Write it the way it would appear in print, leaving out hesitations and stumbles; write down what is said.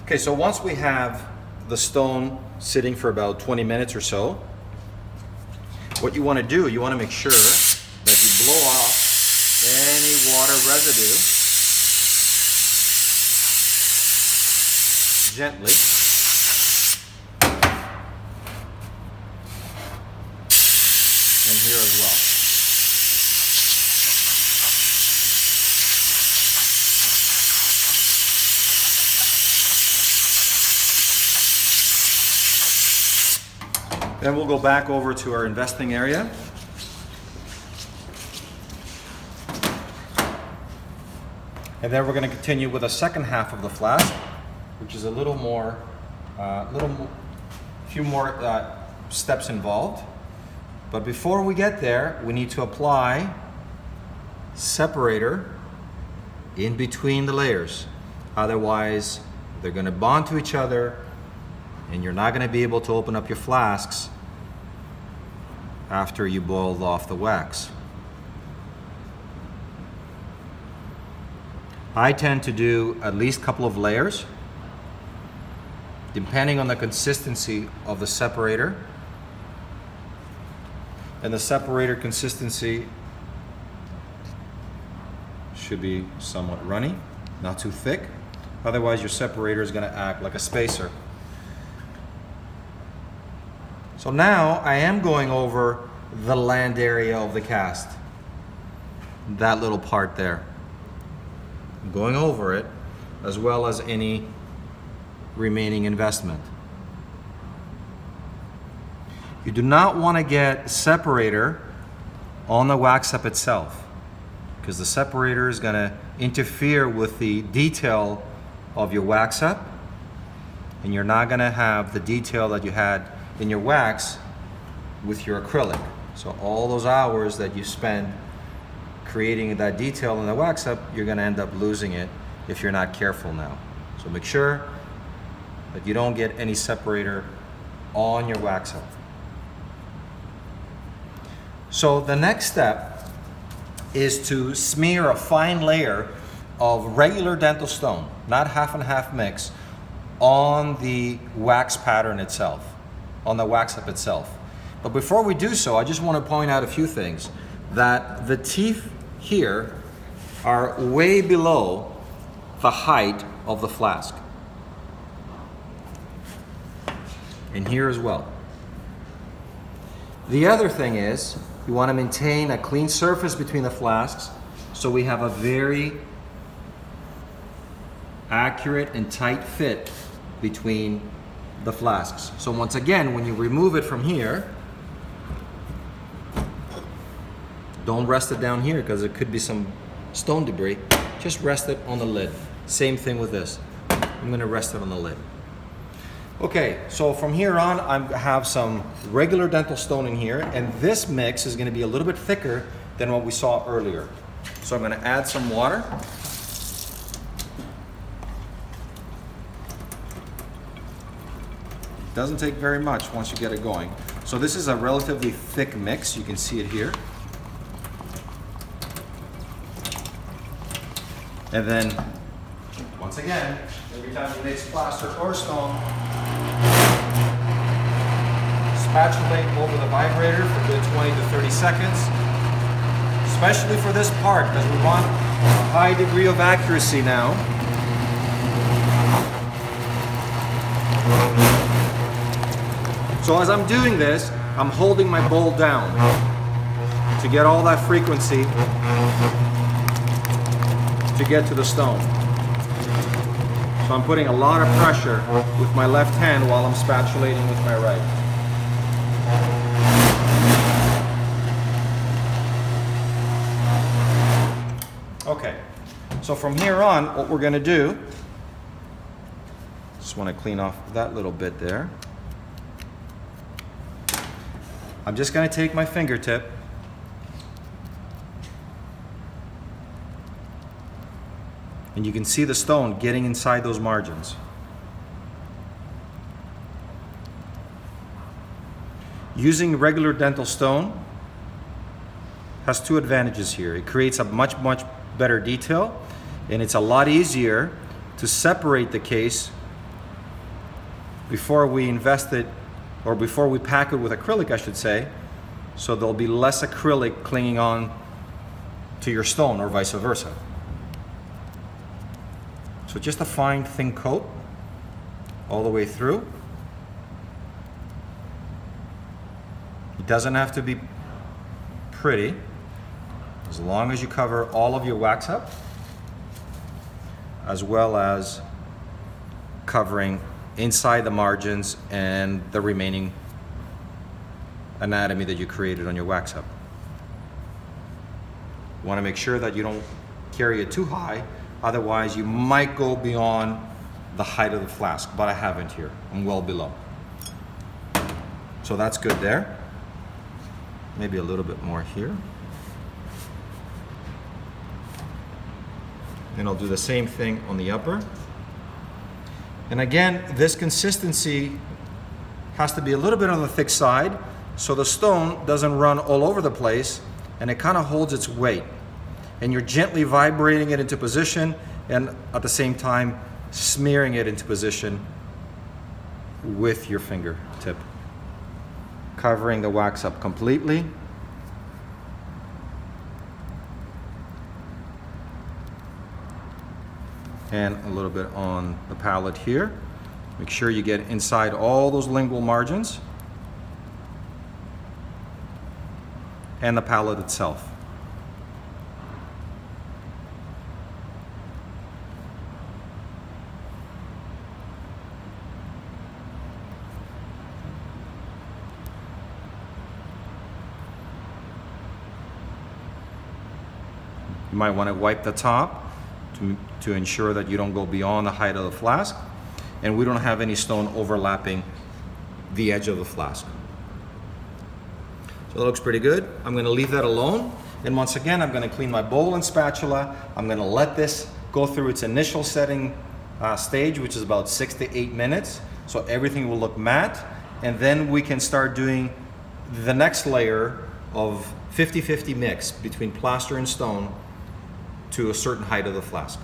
Okay, so once we have the stone sitting for about 20 minutes or so, what you want to do, you want to make sure that you blow off any water residue gently. And here as well. Then we'll go back over to our investing area. And then we're going to continue with the second half of the flask, which is a little more, few more steps involved. But before we get there, we need to apply separator in between the layers. Otherwise, they're going to bond to each other, and you're not going to be able to open up your flasks after you boiled off the wax. I tend to do at least a couple of layers, depending on the consistency of the separator. And the separator consistency should be somewhat runny, not too thick. Otherwise, your separator is going to act like a spacer. So now I am going over the land area of the cast, that little part there. I'm going over it, as well as any remaining investment. You do not want to get separator on the wax up itself, because the separator is going to interfere with the detail of your wax up, and you're not going to have the detail that you had in your wax with your acrylic. So all those hours that you spend creating that detail in the wax up, you're going to end up losing it if you're not careful now. So make sure that you don't get any separator on your wax up. So the next step is to smear a fine layer of regular dental stone, not half and half mix, on the wax pattern itself, on the wax up itself. But before we do so, I just want to point out a few things. That the teeth here are way below the height of the flask. And here as well. The other thing is, you want to maintain a clean surface between the flasks, so we have a very accurate and tight fit between the flasks. So once again, when you remove it from here, don't rest it down here because it could be some stone debris. Just rest it on the lid. Same thing with this. I'm going to rest it on the lid. Okay, so from here on, I have some regular dental stone in here, and this mix is going to be a little bit thicker than what we saw earlier. So I'm going to add some water. It doesn't take very much once you get it going. So this is a relatively thick mix. You can see it here. And then, once again, every time you mix plaster or stone, spatulate over the vibrator for a good 20 to 30 seconds, especially for this part, because we want a high degree of accuracy now. So as I'm doing this, I'm holding my bowl down to get all that frequency to get to the stone. So I'm putting a lot of pressure with my left hand while I'm spatulating with my right. Okay, so from here on, what we're going to do, just want to clean off that little bit there. I'm just going to take my fingertip and you can see the stone getting inside those margins. Using regular dental stone has two advantages here. It creates a much better detail, and it's a lot easier to separate the case before we invest it, or before we pack it with acrylic, I should say, so there'll be less acrylic clinging on to your stone or vice versa. So just a fine thin coat all the way through. It doesn't have to be pretty, as long as you cover all of your wax up, as well as covering inside the margins and the remaining anatomy that you created on your wax up. You want to make sure that you don't carry it too high, otherwise you might go beyond the height of the flask, but I haven't here. I'm well below. So that's good there. Maybe a little bit more here. And I'll do the same thing on the upper. And again, this consistency has to be a little bit on the thick side so the stone doesn't run all over the place and it kind of holds its weight. And you're gently vibrating it into position and at the same time smearing it into position with your fingertip, covering the wax up completely. And a little bit on the palette here. Make sure you get inside all those lingual margins and the palette itself. You might want to wipe the top to ensure that you don't go beyond the height of the flask, and we don't have any stone overlapping the edge of the flask. So that looks pretty good. I'm going to leave that alone, and once again I'm going to clean my bowl and spatula. I'm going to let this go through its initial setting stage, which is about 6 to 8 minutes, so everything will look matte, and then we can start doing the next layer of 50-50 mix between plaster and stone to a certain height of the flask.